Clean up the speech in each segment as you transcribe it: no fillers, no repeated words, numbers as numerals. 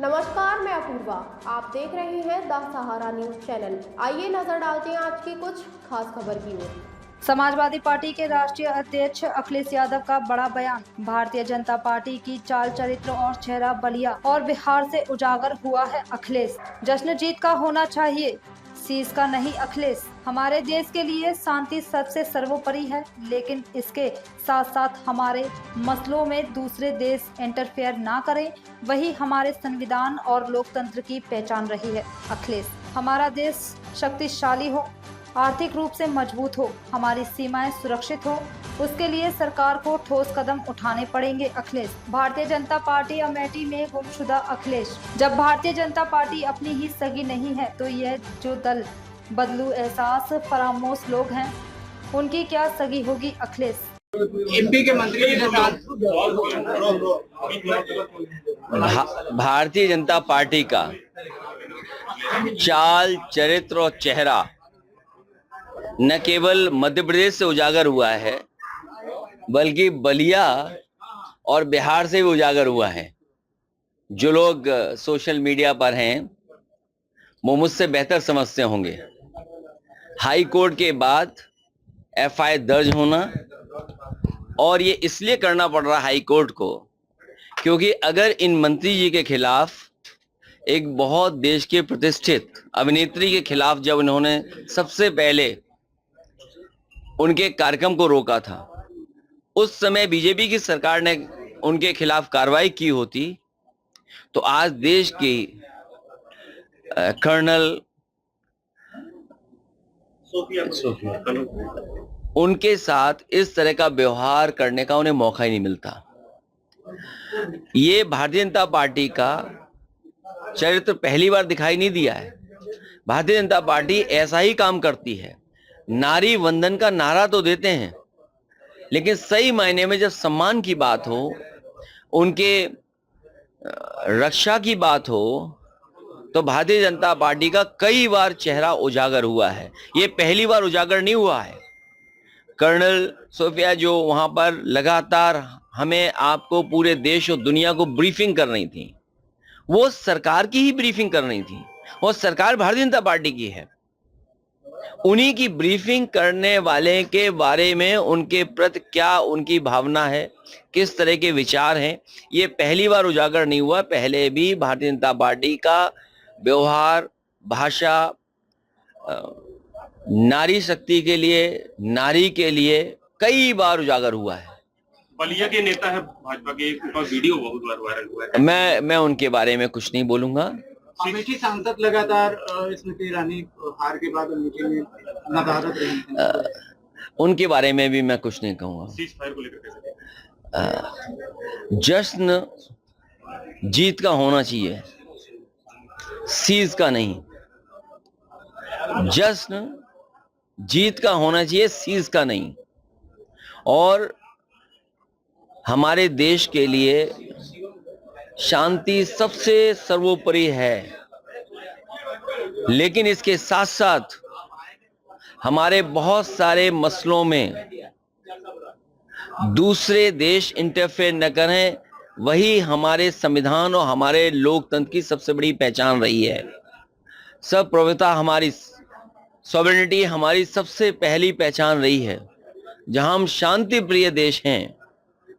नमस्कार, मैं अपूर्वा। आप देख रहे हैं द सहारा न्यूज चैनल। आइए नजर डालते हैं आज की कुछ खास खबर की ओर। समाजवादी पार्टी के राष्ट्रीय अध्यक्ष अखिलेश यादव का बड़ा बयान। भारतीय जनता पार्टी की चाल चरित्र और चेहरा बलिया और बिहार से उजागर हुआ है अखिलेश। जश्न जीत का होना चाहिए, शीश का नहीं। अखिलेश, हमारे देश के लिए शांति सबसे सर्वोपरि है, लेकिन इसके साथ साथ हमारे मसलों में दूसरे देश इंटरफेयर ना करें, वही हमारे संविधान और लोकतंत्र की पहचान रही है। अखिलेश, हमारा देश शक्तिशाली हो, आर्थिक रूप से मजबूत हो, हमारी सीमाएं सुरक्षित हो, उसके लिए सरकार को ठोस कदम उठाने पड़ेंगे। अखिलेश, भारतीय जनता पार्टी अमेठी में गुमशुदा अखिलेश। जब भारतीय जनता पार्टी अपनी ही सगी नहीं है, तो यह जो दल बदलू एहसास फरामोश लोग हैं, उनकी क्या सगी होगी। अखिलेश, एमपी के मंत्री के साथ भारतीय जनता पार्टी का चाल चरित्र और चेहरा न केवल मध्य प्रदेश से उजागर हुआ है, बल्कि बलिया और बिहार से भी उजागर हुआ है। जो लोग सोशल मीडिया पर हैं वो मुझसे बेहतर समझते होंगे। हाई कोर्ट के बाद एफआईआर दर्ज होना, और ये इसलिए करना पड़ रहा हाई कोर्ट को क्योंकि अगर इन मंत्री जी के खिलाफ, एक बहुत देश के प्रतिष्ठित अभिनेत्री के खिलाफ जब उन्होंने सबसे पहले उनके कार्यक्रम को रोका था, उस समय बीजेपी की सरकार ने उनके खिलाफ कार्रवाई की होती, तो आज देश की कर्नल उनके साथ इस तरह का व्यवहार करने का उन्हें मौका ही नहीं मिलता। ये भारतीय जनता पार्टी का चरित्र पहली बार दिखाई नहीं दिया है। भारतीय जनता पार्टी ऐसा ही काम करती है। नारी वंदन का नारा तो देते हैं, लेकिन सही मायने में जब सम्मान की बात हो, उनके रक्षा की बात हो, तो भारतीय जनता पार्टी का कई बार चेहरा उजागर हुआ है। ये पहली बार उजागर नहीं हुआ है। कर्नल सोफिया जो वहां पर लगातार हमें, आपको, पूरे देश और दुनिया को ब्रीफिंग कर रही थी, वो सरकार की ही ब्रीफिंग कर रही थी, और सरकार भारतीय जनता पार्टी की है। उन्हीं की ब्रीफिंग करने वाले के बारे में उनके प्रति क्या उनकी भावना है, किस तरह के विचार हैं, ये पहली बार उजागर नहीं हुआ। पहले भी भारतीय जनता पार्टी का व्यवहार, भाषा, नारी शक्ति के लिए, नारी के लिए कई बार उजागर हुआ है। बलिया के नेता है भाजपा के, उनका वीडियो बहुत बार वायरल हुआ है। मैं उनके बारे में कुछ नहीं बोलूंगा। अमेठी सांसद लगातार स्मृति ईरानी हार के बाद अमेठी में नदारद रही हैं। उनके बारे में भी मैं कुछ नहीं कहूंगा। सीज फायर को लेकर कैसे? जश्न जीत का होना चाहिए, सीज का नहीं। जश्न जीत का होना चाहिए, सीज का नहीं। और हमारे देश के लिए शांति सबसे सर्वोपरि है, लेकिन इसके साथ साथ हमारे बहुत सारे मसलों में दूसरे देश इंटरफेयर न करें, वही हमारे संविधान और हमारे लोकतंत्र की सबसे बड़ी पहचान रही है। सर्वप्रभुता, हमारी सॉवरेनिटी हमारी सबसे पहली पहचान रही है। जहां हम शांति प्रिय देश हैं,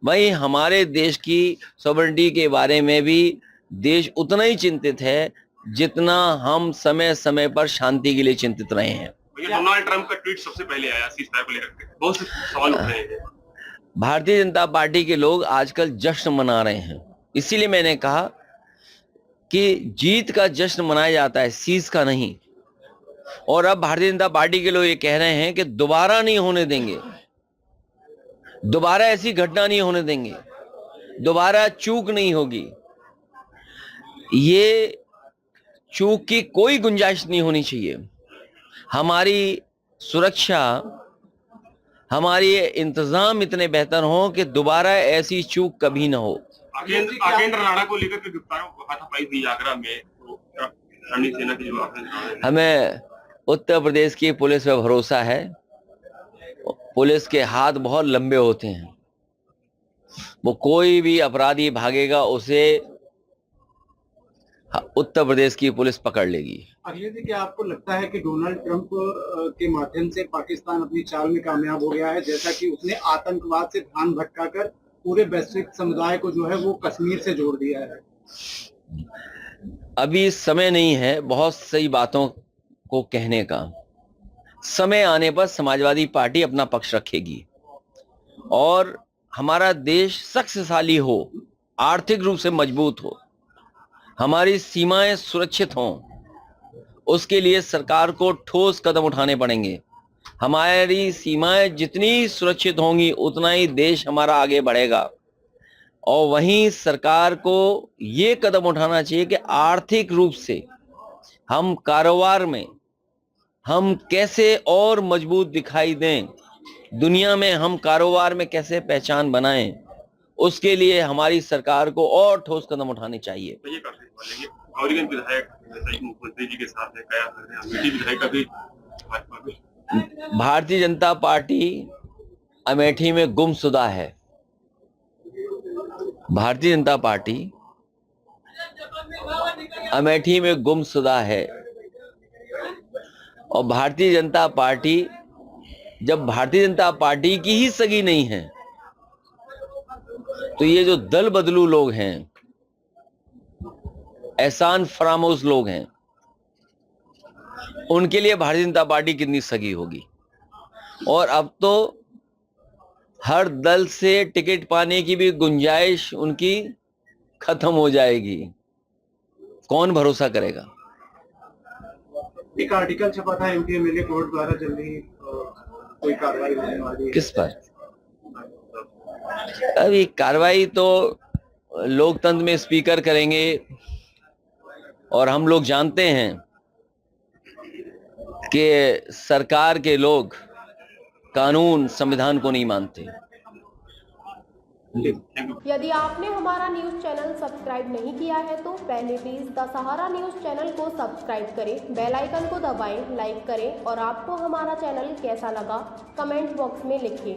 वहीं हमारे देश की सॉवरेनिटी के बारे में भी देश उतना ही चिंतित है जितना हम समय समय पर शांति के लिए चिंतित रहे हैं। डोनाल्ड ट्रंप का ट्वीट सबसे पहले आया सीज फायर को लेकर, बहुत से सवाल उठ रहे हैं। भारतीय जनता पार्टी के लोग आजकल जश्न मना रहे हैं, इसीलिए मैंने कहा कि जीत का जश्न मनाया जाता है, सीज का नहीं। और अब भारतीय जनता पार्टी के लोग ये कह रहे हैं कि दोबारा नहीं होने देंगे, दोबारा ऐसी घटना नहीं होने देंगे, दोबारा चूक नहीं होगी। ये चूक की कोई गुंजाइश नहीं होनी चाहिए। हमारी सुरक्षा, हमारे इंतजाम इतने बेहतर हों कि दोबारा ऐसी चूक कभी ना हो। आकेंद्र राणा को लेकर के गिरफ्तार हाथापाई हुई आगरा में, तो रणनीति सेना की जो हमें उत्तर प्रदेश की पुलिस पर भरोसा है। पुलिस के हाथ बहुत लंबे होते हैं, वो कोई भी अपराधी भागेगा उसे उत्तर प्रदेश की पुलिस पकड़ लेगी। अखिलेश जी, क्या आपको लगता है कि डोनाल्ड ट्रंप के माध्यम से पाकिस्तान अपनी चाल में कामयाब हो गया है, जैसा कि उसने आतंकवाद से ध्यान भटकाकर पूरे वैश्विक समुदाय को जो है वो कश्मीर से जोड़ दिया है? अभी समय नहीं है बहुत सही बातों को कहने का। समय आने पर समाजवादी पार्टी अपना पक्ष रखेगी और हमारा देश शक्तिशाली हो, आर्थिक रूप से मजबूत हो, हमारी सीमाएं सुरक्षित हों, उसके लिए सरकार को ठोस कदम उठाने पड़ेंगे। हमारी सीमाएं जितनी सुरक्षित होंगी उतना ही देश हमारा आगे बढ़ेगा। और वहीं सरकार को ये कदम उठाना चाहिए कि आर्थिक रूप से हम कारोबार में हम कैसे और मजबूत दिखाई दें, दुनिया में हम कारोबार में कैसे पहचान बनाएं, उसके लिए हमारी सरकार को और ठोस कदम उठाने चाहिए। तो ये काफी सवाल है। औरंगाबाद विधायक जैसा कि मुख्यमंत्री जी के साथ है, कया कर रहे हैं, अमेठी विधायक का भी भाजपा में। भारतीय जनता पार्टी अमेठी में गुमशुदा है। भारतीय जनता पार्टी अमेठी में गुमशुदा है और भारतीय जनता पार्टी जब भारतीय जनता पार्टी की ही सगी नहीं है तो ये जो दल बदलू लोग हैं, एहसान फरामोश लोग हैं, उनके लिए भारतीय जनता पार्टी कितनी सगी होगी। और अब तो हर दल से टिकट पाने की भी गुंजाइश उनकी खत्म हो जाएगी। कौन भरोसा करेगा? एक आर्टिकल छपा था एमपी कोर्ट द्वारा जल्दी कोई कार्रवाई होने वाली है। किस पर? अभी कार्रवाई तो लोकतंत्र में स्पीकर करेंगे और हम लोग जानते हैं कि सरकार के लोग कानून संविधान को नहीं मानते। यदि आपने हमारा न्यूज़ चैनल सब्सक्राइब नहीं किया है तो पहले please the Sahara news channel को सब्सक्राइब करें, बेल आइकन को दबाएं, लाइक करें और आपको हमारा चैनल कैसा लगा कमेंट बॉक्स में लिखिए।